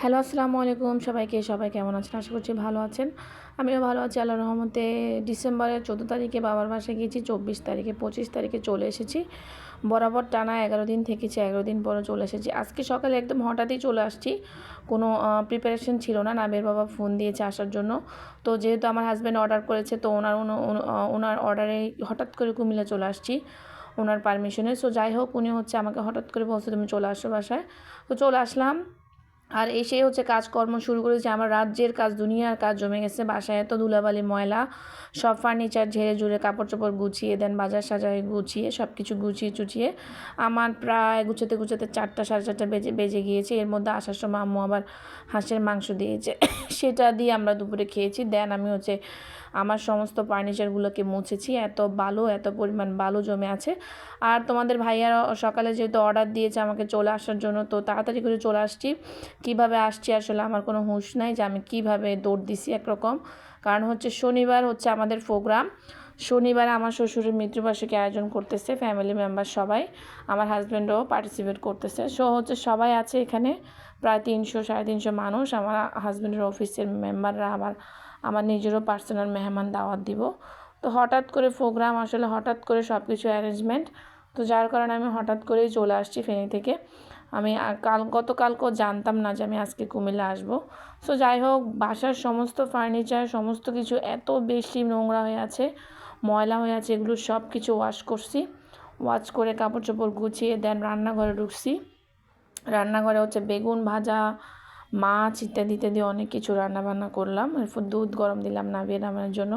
Hello, আসসালামু আলাইকুম সবাই কেমন আছেন? আশা করছি ভালো আছেন। আমিও ভালো আছি আল্লাহর রহমতে। ডিসেম্বরের 14 তারিখে বাবার বাসায় গিয়েছি, 24 তারিখে 25 তারিখে চলে এসেছি। বরাবর টানা 11 দিন থেকেছি, 11 দিন পরে চলে এসেছি। আজকে সকালে একদম হঠাৎই চলে আসছি, কোনো প্রিপারেশন ছিল না। নাবির বাবা ফোন দিয়েছে আসার জন্য। তো যেহেতু আমার হাজব্যান্ড অর্ডার করেছে, তো ওনার অর্ডারে হঠাৎ করে কুমিল্লা চলে আসছি, ওনার পারমিশনে। সো যাই হোক, উনি আমাকে হঠাৎ করে বলছে তুমি চলে আসো বাসায়। তো চলে আসলাম। আর এসে কাজকর্ম শুরু করেছি। আমার রাজ্যের কাজ, দুনিয়ার কাজ জমে গেছে। বাসায় এত ধুলাবালি ময়লা, সব ফার্নিচার ঝেড়ে ঝুড়ে কাপড় চোপড় গুছিয়ে দেন, বাজার সাজায় গুছিয়ে সব কিছু গুছিয়ে চুচিয়ে আমার প্রায় গুছাতে 4টা 4:30 বেজে গিয়েছে। এর মধ্যে আসার সময় আম্মু আবার হাঁসের মাংস দিয়েছে সেটা দিয়ে আমরা দুপুরে খেয়েছি। দেন আমি আমার সমস্ত ফার্নিচারগুলোকে মুছেছি। এত পরিমাণ বালু জমে আছে। আর তোমাদের ভাইয়ারা সকালে যেহেতু অর্ডার দিয়েছে আমাকে চলে আসার জন্য, তো তাড়াতাড়ি করে চলে আসছি। কিভাবে আসছি আসলে আমার কোনো হুঁশ নাই যে আমি কিভাবে দৌড় দিছি একরকম। কারণ শনিবার আমাদের প্রোগ্রাম। শনিবারে আমার শ্বশুরের মৃত্যুবার্ষিকী আয়োজন করতেছে ফ্যামিলি মেম্বার সবাই, আমার হাজব্যান্ডও পার্টিসিপেট করতেছে। সবাই আছে এখানে, প্রায় 300-350 মানুষ। আমার হাজব্যান্ডের অফিসের মেম্বাররা, আমার নিজেরও পার্সোনাল মেহমান দাওয়াত দিব। তো হঠাৎ করে প্রোগ্রাম, আসলে হঠাৎ করে সব কিছু অ্যারেঞ্জমেন্ট, তো যার কারণে আমি হঠাৎ করেই চলে আসছি ফেনী থেকে। আমি গতকালকেও জানতাম না যে আমি আজকে কুমিল্লা আসবো। সো যাই হোক, বাসার সমস্ত ফার্নিচার সমস্ত কিছু এত বেশি নোংরা হয়ে আছে, ময়লা হয়ে আছে, এগুলো সব কিছু ওয়াশ করে কাপড় চোপড় গুছিয়ে দেন রান্নাঘরে ঢুকছি। রান্নাঘরে বেগুন ভাজা, মাছ ইত্যাদি অনেক কিছু রান্নাবান্না করলাম। এরপর দুধ গরম দিলাম নামানোর জন্য।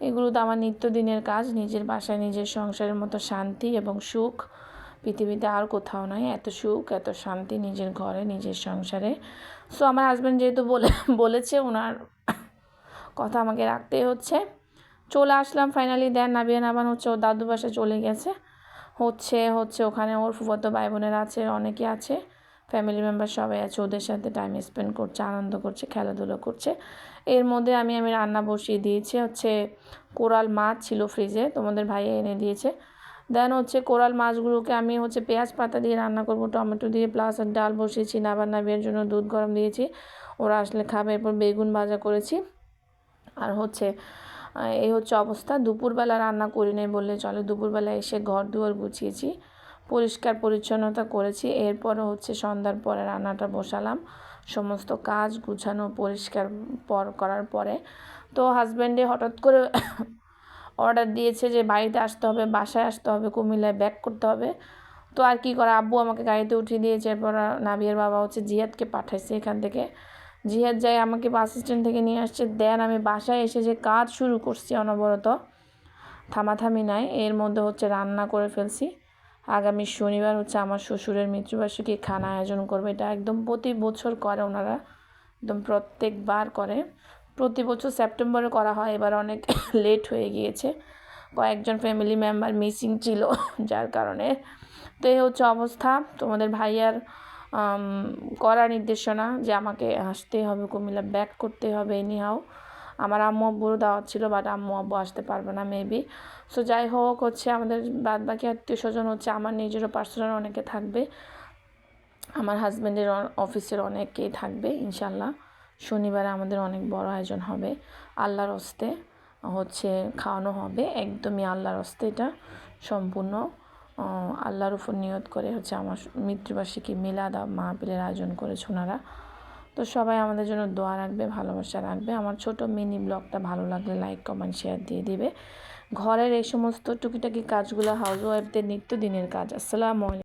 এগুলো তো আমার নিত্যদিনের কাজ। নিজের বাসায় নিজের সংসারের মতো শান্তি এবং সুখ পৃথিবীতে আর কোথাও নয়। এত সুখ, এত শান্তি নিজের ঘরে, নিজের সংসারে। সো আমার হাজব্যান্ড যেহেতু বলেছে, ওনার কথা আমাকে রাখতেই হচ্ছে। চলে আসলাম ফাইনালি। দেন নাবান ওর দাদু বাসায় চলে গেছে। ওখানে ওর ফুফাতো ভাই বোনেরা আছে, অনেকে আছে, ফ্যামিলি মেম্বার সবাই আছে। ওদের সাথে টাইম স্পেন্ড করছে, আনন্দ করছে, খেলাধুলো করছে। এর মধ্যে আমি রান্না বসিয়ে দিয়েছি। কোরাল মাছ ছিল ফ্রিজে, তোমাদের ভাইয়া এনে দিয়েছে। দেন কোরাল মাছগুলোকে আমি পেঁয়াজ পাতা দিয়ে রান্না করব, টমেটো দিয়ে, প্লাস ডাল বসিয়েছি। নাবিয়ার জন্য দুধ গরম দিয়েছি, ওরা আসলে খাবে। এরপর বেগুন ভাজা করেছি। আর এই অবস্থা। দুপুরবেলা রান্না করি নাই বললে চলে। দুপুরবেলা এসে ঘর দুয়ার গুছিয়েছি, পরিষ্কার পরিচ্ছন্নতা করেছি। এরপরে সন্ধ্যার পরে রান্নাটা বসালাম। সমস্ত কাজ গুছানো পরিষ্কার করার পরে তো হাজব্যান্ডে হঠাৎ করে অর্ডার দিয়েছে যে বাড়িতে আসতে হবে, বাসায় আসতে হবে, কুমিল্লায় ব্যাক করতে হবে। তো আর কি করা, আব্বু আমাকে গাড়িতে উঠিয়ে দিয়েছে। এরপর নাবিয়ার বাবা জিহাদকে পাঠাইছে এখান থেকে। জিহাদ যাই আমাকে বাস স্ট্যান্ড থেকে নিয়ে আসছে। দেন আমি বাসায় এসে যে কাজ শুরু করছি অনবরত, থামাথামি নাই। এর মধ্যে রান্না করে ফেলছি। আগামী শনিবার আমার শ্বশুরের মৃত্যুবার্ষিকী খানা আয়োজন করবে। এটা একদম প্রতি বছর করে ওনারা, একদম প্রত্যেকবার করে। প্রতি বছর সেপ্টেম্বরে করা হয়, এবার অনেক লেট হয়ে গিয়েছে, কয়েকজন ফ্যামিলি মেম্বার মিসিং ছিল যার কারণে। তো এই অবস্থা। তোমাদের ভাইয়ার করা নির্দেশনা যে আমাকে আসতেই হবে, কুমিল্লা ব্যাক করতে হবে এনিহাও। আমার আম্মু আব্বুরও দাওয়াত ছিল, বাট আম্মু আব্বু আসতে পারবে না মেবি। সো যাই হোক, আমাদের বাদ বাকি আত্মীয় স্বজন আমার নিজেরও পার্সোনাল অনেকে থাকবে, আমার হাজব্যান্ডের অফিসের অনেকেই থাকবে ইনশাল্লাহ। শনিবারে আমাদের অনেক বড় আয়োজন হবে, আল্লাহর হস্তে খাওয়ানো হবে, একদমই আল্লাহর হস্তে। এটা সম্পূর্ণ আল্লাহর উপর নিয়ত করে আমার মৃত্যুবার্ষিকী মিলাদ মাহফিলের আয়োজন করেছে ওনারা। তো সবাই আমাদের জন্য দোয়া রাখবে, ভালোবাসা রাখবে। আমার ছোট মিনি ব্লগটা ভালো লাগলে লাইক কমেন্ট শেয়ার দিয়ে দিবে। ঘরের এই সমস্ত টুকিটাকি কাজগুলো হাউস ওয়াইফদের নিত্যদিনের কাজ। আসসালামু আলাইকুম।